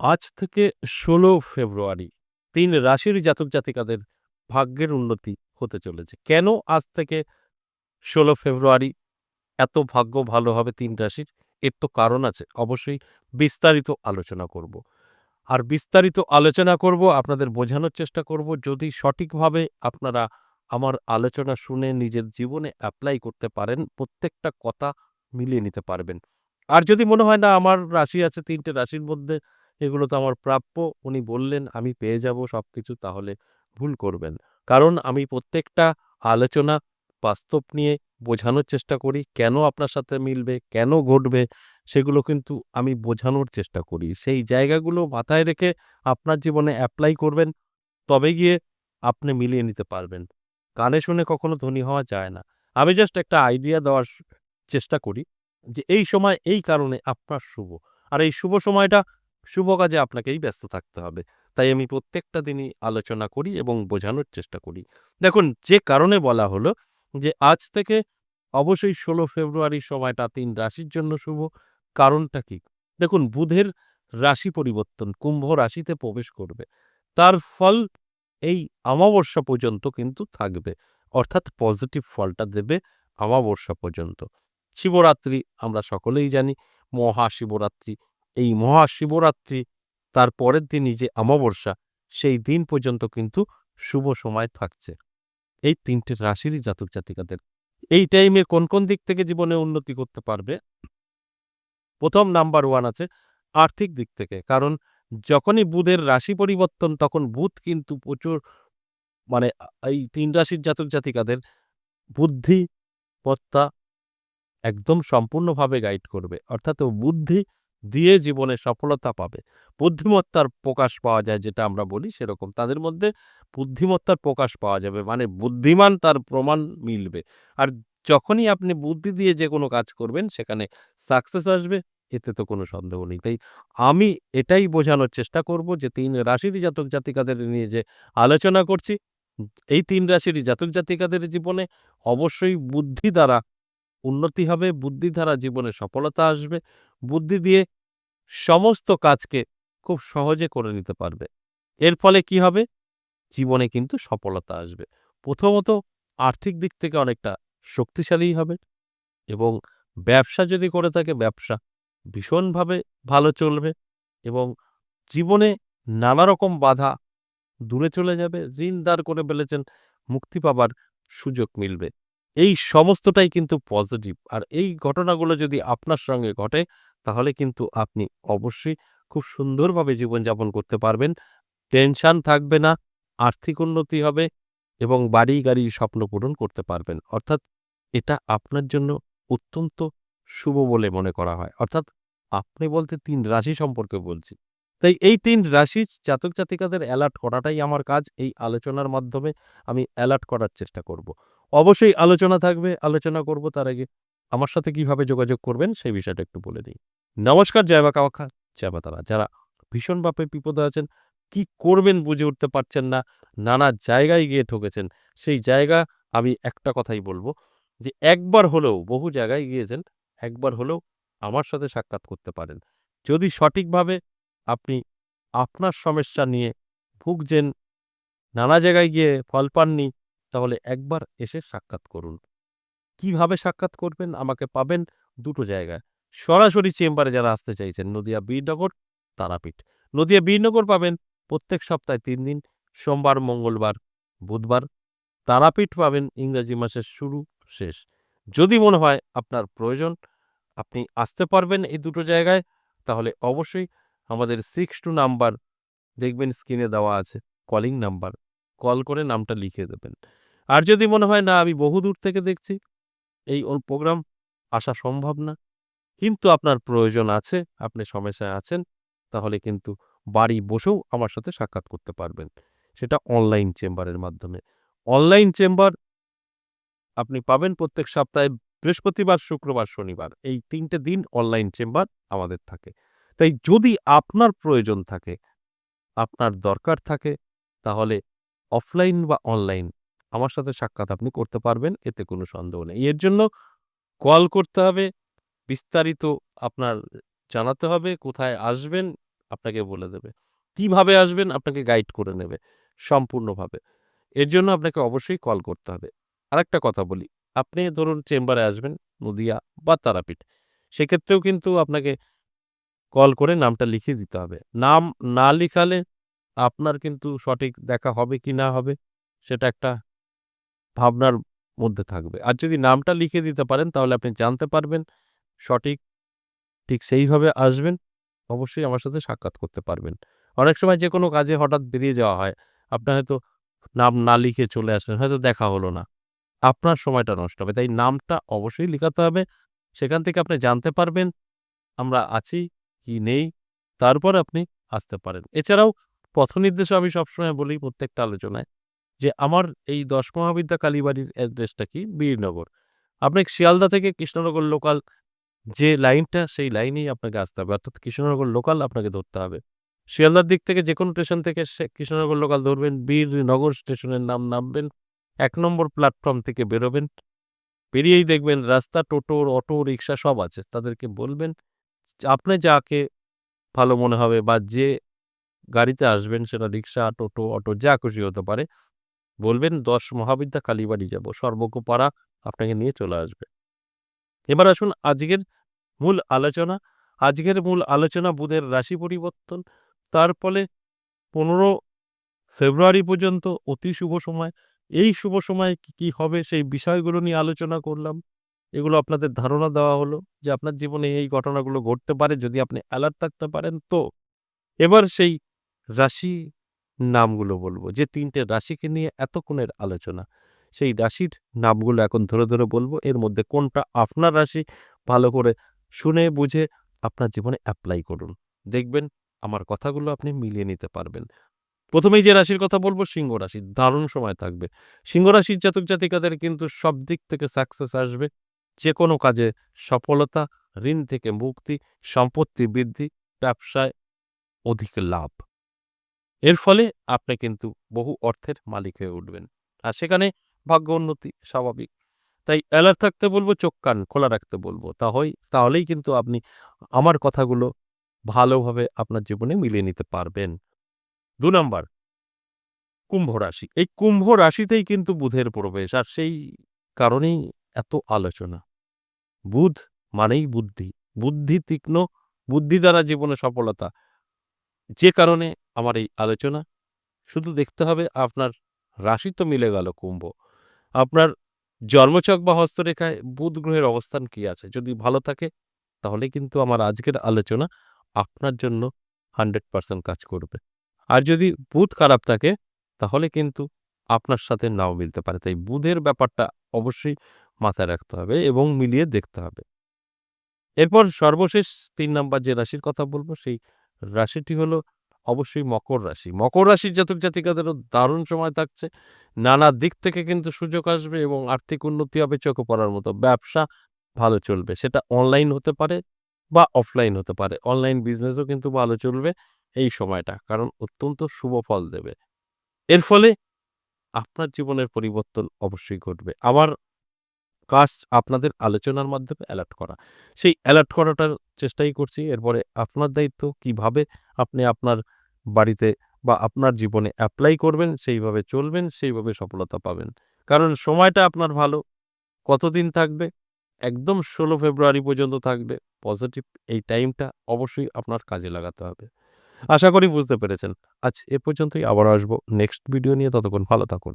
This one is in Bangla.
আজ থেকে ১৬ ফেব্রুয়ারি ৩ রাশির জাতক-জাতিকাদের ভাগ্যের উন্নতি হতে চলেছে। কেন আজ থেকে ১৬ ফেব্রুয়ারি এত ভাগ্য ভালো হবে ৩ রাশির? এর তো কারণ আছে। অবশ্যই বিস্তারিত আলোচনা করব। আর বিস্তারিত আলোচনা করব, আপনাদের বোঝানোর চেষ্টা করব। যদি সঠিকভাবে আপনারা আমার আলোচনা শুনে নিজের জীবনে এপ্লাই করতে পারেন, প্রত্যেকটা কথা মিলিয়ে নিতে পারবেন। আর যদি মনে হয় না আমার রাশি আছে ৩ টে রাশির মধ্যে, এগুলো তো আমার প্রাপ্য, উনি বললেন আমি পেয়ে যাব সবকিছু, তাহলে ভুল করবেন। কারণ আমি প্রত্যেকটা আলোচনা বাস্তব নিয়ে বোঝানোর চেষ্টা করি। কেন আপনার সাথে মিলবে, কেন ঘটবে, সেগুলো কিন্তু আমি বোঝানোর চেষ্টা করি। সেই জায়গাগুলো মাথায় রেখে আপনার জীবনে এপ্লাই করবেন, তবে গিয়ে আপনি মিলিয়ে নিতে পারবেন। কানে শুনে কখনো ধনী হওয়া যায় না। আমি জাস্ট একটা আইডিয়া দেওয়ার চেষ্টা করি যে এই সময় এই কারণে আপনার শুভ। আর এই শুভ সময়টা শুভ কাজে আপনাকেই ব্যস্ত থাকতে হবে। তাই আমি প্রত্যেকটা দিনই আলোচনা করি এবং বোঝানোর চেষ্টা করি। দেখুন, যে কারণে বলা হলো যে আজ থেকে অবশ্যই ১৬ ফেব্রুয়ারি সময়টা ৩ রাশির জন্য শুভ। কারণটা কি? দেখুন, বুধের রাশি পরিবর্তন কুম্ভ রাশিতে প্রবেশ করবে। তার ফল এই অমাবস্যা পর্যন্ত কিন্তু থাকবে। অর্থাৎ পজিটিভ ফলটা দেবে অমাবস্যা পর্যন্ত। শিবরাত্রি আমরা সকলেই জানি, মহাশিবরাত্রি। এই মহাশিবরাত্রি তার পরের দিনই যে অমাবস্যা, সেই দিন পর্যন্ত কিন্তু শুভ সময় থাকছে এই ৩ টে রাশিরই জাতক-জাতিকাদের। এই টাইমে কোন দিক থেকে জীবনে উন্নতি করতে পারবে? ১ম নাম্বার 1 আছে আর্থিক দিক থেকে। কারণ যখনই বুধের রাশি পরিবর্তন, তখন বুধ কিন্তু প্রচুর মানে এই ৩ রাশির জাতক-জাতিকাদের বুদ্ধিমত্তা একদম সম্পূর্ণভাবে গাইড করবে। অর্থাৎ ও বুদ্ধি দিয়ে জীবনে সফলতা পাবে। বুদ্ধিমত্তার প্রকাশ পাওয়া যায় যেটা আমরা বলি সেরকম। তাদের মধ্যে বুদ্ধিমত্তার প্রকাশ পাওয়া যাবে। মানে বুদ্ধিমান তার প্রমাণ মিলবে। আর যখনই আপনি বুদ্ধি দিয়ে যেকোনো কাজ করবেন সেখানে সাকসেস আসবে, এতে তো কোনো সন্দেহ নেই। তাই আমি এটাই বোঝানোর চেষ্টা করব যে ৩ রাশিরই জাতক-জাতিকাদের নিয়ে যে আলোচনা করছি, এই ৩ রাশিরই জাতক-জাতিকাদের জীবনে অবশ্যই বুদ্ধি দ্বারা উন্নতি হবে, বুদ্ধি দ্বারা জীবনে সফলতা আসবে। বুদ্ধি দিয়ে সমস্ত কাজকে খুব সহজে করে নিতে পারবে। এর ফলে কি হবে? জীবনে কিন্তু সফলতা আসবে। প্রথমত আর্থিক দিক থেকে অনেকটা শক্তিশালী হবে এবং ব্যবসা যদি করে থাকে, ব্যবসা ভীষণভাবে ভালো চলবে এবং জীবনে নানারকম বাধা দূরে চলে যাবে। ঋণ ধার করে ফেলেছেন, মুক্তি পাবার সুযোগ মিলবে। এই সমস্তটাই কিন্তু পজিটিভ। আর এই ঘটনাগুলো যদি আপনার সঙ্গে ঘটে, তাহলে কিন্তু আপনি অবশ্যই খুব সুন্দরভাবে জীবনযাপন করতে পারবেন। টেনশন থাকবে না, আর্থিক উন্নতি হবে এবং বাড়ি-গাড়ি স্বপ্ন পূরণ করতে পারবেন। অর্থাৎ এটা আপনার জন্য অত্যন্ত শুভ বলে মনে করা হয়। অর্থাৎ আপনি বলতে ৩ রাশি সম্পর্কে বলছি। তাই এই ৩ রাশির জাতক-জাতিকাদের এলার্ট করাটাই আমার কাজ। এই আলোচনার মাধ্যমে আমি এলার্ট করার চেষ্টা করব। অবশ্যই আলোচনা থাকবে, আলোচনা করব। তার আগে আমার সাথে কিভাবে যোগাযোগ করবেন সেই বিষয়টা একটু বলে নিই। নমস্কার, জয় মা কামাখ্যা, জয় মা তারা। যারা ভীষণভাবে বিপদে আছেন, কি করবেন বুঝে উঠতে পারছেন না, নানা জায়গায় গিয়ে ঠকেছেন, সেই জায়গা আমি একটা কথাই বলব যে একবার হলেও, বহু জায়গায় গিয়েছেন, একবার হলেও আমার সাথে সাক্ষাৎ করতে পারেন। যদি সঠিকভাবে আপনি আপনার সমস্যা নিয়ে ভুগছেন, নানা জায়গায় গিয়ে ফল পাননি, তাহলে একবার এসে সাক্ষাৎ করুন। কিভাবে সাক্ষাৎ করবেন? আমাকে পাবেন ২ টো জায়গায়। সরাসরি চেম্বারে যারা আসতে চাইছেন, নদিয়া বীরনগর, তারাপীঠ। নদিয়া বীরনগর পাবেন প্রত্যেক সপ্তাহে ৩ দিন, সোমবার, মঙ্গলবার, বুধবার। তারাপীঠ পাবেন ইংরেজি মাসের শুরু, শেষ। যদি মনে হয় আপনার প্রয়োজন, আপনি আসতে পারবেন এই ২ টো জায়গায়, তাহলে অবশ্যই আমাদের 62 নাম্বার দেখবেন স্ক্রিনে দেওয়া আছে, কলিং নাম্বার। কল করে নামটা লিখে দেবেন। আর যদি মনে হয় না আমি বহুদূর থেকে দেখছি, এই প্রোগ্রাম আসা সম্ভব না, কিন্তু আপনার প্রয়োজন আছে, আপনি সমস্যায় আছেন, তাহলে কিন্তু বাড়ি বসেও আমার সাথে সাক্ষাৎ করতে পারবেন। সেটা অনলাইন চেম্বারের মাধ্যমে। অনলাইন চেম্বার আপনি পাবেন প্রত্যেক সপ্তাহে বৃহস্পতিবার, শুক্রবার, শনিবার। এই ৩ টে দিন অনলাইন চেম্বার আমাদের থাকে। তাই যদি আপনার প্রয়োজন থাকে, আপনার দরকার থাকে, তাহলে অফলাইন বা অনলাইন আমার সাথে সাক্ষাৎ আপনি করতে পারবেন। এতে কোনো সন্দেহ নেই। এর জন্য কল করতে হবে, বিস্তারিত আপনার জানাতে হবে, কোথায় আসবেন, আপনাকে বলে দেবে। কিভাবে আসবেন আপনাকে গাইড করে নেবে সম্পূর্ণভাবে। এর জন্য আপনাকে অবশ্যই কল করতে হবে। আরেকটা কথা বলি, আপনি ধরুন চেম্বারে আসবেন নদিয়া বা তারাপীঠ। সেক্ষেত্রেও কিন্তু আপনাকে কল করে নামটা লিখিয়ে দিতে হবে। নাম না লিখালে আপনার কিন্তু সঠিক দেখা হবে কি না হবে সেটা একটা ভাবনার মধ্যে থাকবে। আর যদি নামটা লিখে দিতে পারেন তাহলে আপনি জানতে পারবেন সঠিক ঠিক সেইভাবে আসবেন। অবশ্যই আমার সাথে সাক্ষাৎ করতে পারবেন। অনেক সময় যেকোনো কাজে হঠাৎ বেরিয়ে যাওয়া হয়। আপনার হয়তো নাম না লিখে চলে আসলেন, হয়তো দেখা হলো না। আপনার সময়টা নষ্ট হবে। তাই নামটা অবশ্যই লিখাতে হবে। সেখান থেকে আপনি জানতে পারবেন আমরা আছি কি নেই। তারপর আপনি আসতে পারেন। এছাড়াও পথ নির্দেশও আমি সবসময় বলি প্রত্যেকটা আলোচনায় যে আমার এই ১০ মহাবিদ্যা কালীবাড়ির অ্যাড্রেসটা কি? বীরনগর। আপনি শিয়ালদা থেকে কৃষ্ণনগর লোকাল যে লাইনটা সেই লাইনেই আপনাকে আসতে হবে। অর্থাৎ কৃষ্ণনগর লোকাল আপনাকে ধরতে হবে। শিয়ালদার দিক থেকে যেকোনো স্টেশন থেকে কৃষ্ণনগর লোকাল ধরবেন, বীরনগর স্টেশনের নামবেন। ১ নম্বর প্ল্যাটফর্ম থেকে বেরোবেন। বেরিয়েই দেখবেন রাস্তা, টোটো, অটো, রিক্সা সব আছে। তাদেরকে বলবেন আপনি যাকে ভালো মনে হবে বা যে গাড়িতে আসবেন সেটা রিক্সা, টোটো, অটো যা খুশি হতে পারে। বলবেন ১০ মহাবিদ্যা কালীবাড়ি যাব। সর্বজ্ঞপাড়া আপনাকে নিয়ে চলে আসবে। এবার আসুন আজকের মূল আলোচনা। আজকের মূল আলোচনা বুধের রাশি পরিবর্তন। তার ফলে ১৫ ফেব্রুয়ারি পর্যন্ত অতি শুভ সময়। এই শুভ সময়ে কি হবে সেই বিষয়গুলো নিয়ে আলোচনা করলাম। এগুলো আপনাদের ধারণা দেওয়া হলো যে আপনার জীবনে এই ঘটনাগুলো ঘটতে পারে যদি আপনি অ্যালার্ট থাকতে পারেন তো। এবার সেই রাশি নামগুলো বলব। যে ৩ টে রাশিকে নিয়ে এতক্ষণের আলোচনা, সেই রাশির নামগুলো এখন ধরে, ধরে বলব। এর মধ্যে কোনটা আপনার রাশি ভালো করে শুনে বুঝে আপনার জীবনে এপ্লাই করুন। দেখবেন আমার কথাগুলো আপনি মিলিয়ে নিতে পারবেন। ১ম এই যে রাশির কথা বলব সিংহ রাশি। দারুণ সময় থাকবে। সিংহ রাশির জাতক জাতিকাদের কিন্তু সব দিক থেকে সাকসেস আসবে। যেকোনো কাজে সফলতা, ঋণ থেকে মুক্তি, সম্পত্তি বৃদ্ধি, ব্যবসায় অধিক লাভ। এর ফলে আপনি কিন্তু বহু অর্থের মালিক হয়ে উঠবেন। আর সেখানে ভাগ্য উন্নতি স্বাভাবিক। তাই অ্যালার্ট থাকতে বলব, চোখ কান খোলা রাখতে বলব। তাহলেই কিন্তু আপনি আমার কথাগুলো ভালোভাবে আপনার জীবনে মিলিয়ে নিতে পারবেন। ২ নাম্বার কুম্ভ রাশি। এই কুম্ভ রাশিতেই কিন্তু বুধের প্রবেশ। আর সেই কারণেই এত আলোচনা। বুধ মানেই বুদ্ধি। বুদ্ধি তীক্ষ্ণ, বুদ্ধি দ্বারা জীবনে সফলতা। যে কারণে আমার এই আলোচনা। শুধু দেখতে হবে আপনার রাশি তো মিলে গেল কুম্ভ। আপনার জন্মছক বা হস্তরেখায় বুধ গ্রহের অবস্থান কি আছে? যদি ভালো থাকে তাহলে কিন্তু আমার আজকের আলোচনা আপনার জন্য 100% কাজ করবে। আর যদি বুধ খারাপ থাকে তাহলে কিন্তু আপনার সাথে নাও মিলতে পারে। তাই বুধের ব্যাপারটা অবশ্যই মাথায় রাখতে হবে এবং মিলিয়ে দেখতে হবে। এরপর সর্বশেষ ৩ নাম্বার যে রাশির কথা বলব সেই রাশিটি হলো অবশ্যই মকর রাশি। মকর রাশির জাতক জাতিকাদেরও দারুণ সময় থাকছে। নানা দিক থেকে কিন্তু সুযোগ আসবে এবং আর্থিক উন্নতি হবে চোখে পড়ার মতো। ব্যবসা ভালো চলবে। সেটা অনলাইন হতে পারে বা অফলাইন হতে পারে। অনলাইন বিজনেসও কিন্তু ভালো চলবে এই সময়টা। কারণ অত্যন্ত শুভ ফল দেবে। এর ফলে আপনার জীবনের পরিবর্তন অবশ্যই ঘটবে। আমার কাজ আপনাদের আলোচনার মাধ্যমে এলার্ট করা। সেই এলার্ট করাটার চেষ্টাই করছি। এরপরে আপনার দায়িত্ব কিভাবে আপনি আপনার বাড়িতে বা আপনার জীবনে এপ্লাই করবেন, সেইভাবে চলবেন, সেইভাবে সফলতা পাবেন। কারণ সময়টা আপনার ভালো। কতদিন থাকবে? একদম ১৬ ফেব্রুয়ারি পর্যন্ত থাকবে। পজিটিভ এই টাইমটা অবশ্যই আপনার কাজে লাগাতে হবে। আশা করি বুঝতে পেরেছেন। আজ এ পর্যন্তই। আবারও আসবো নেক্সট ভিডিও নিয়ে। ততক্ষণ ভালো থাকুন।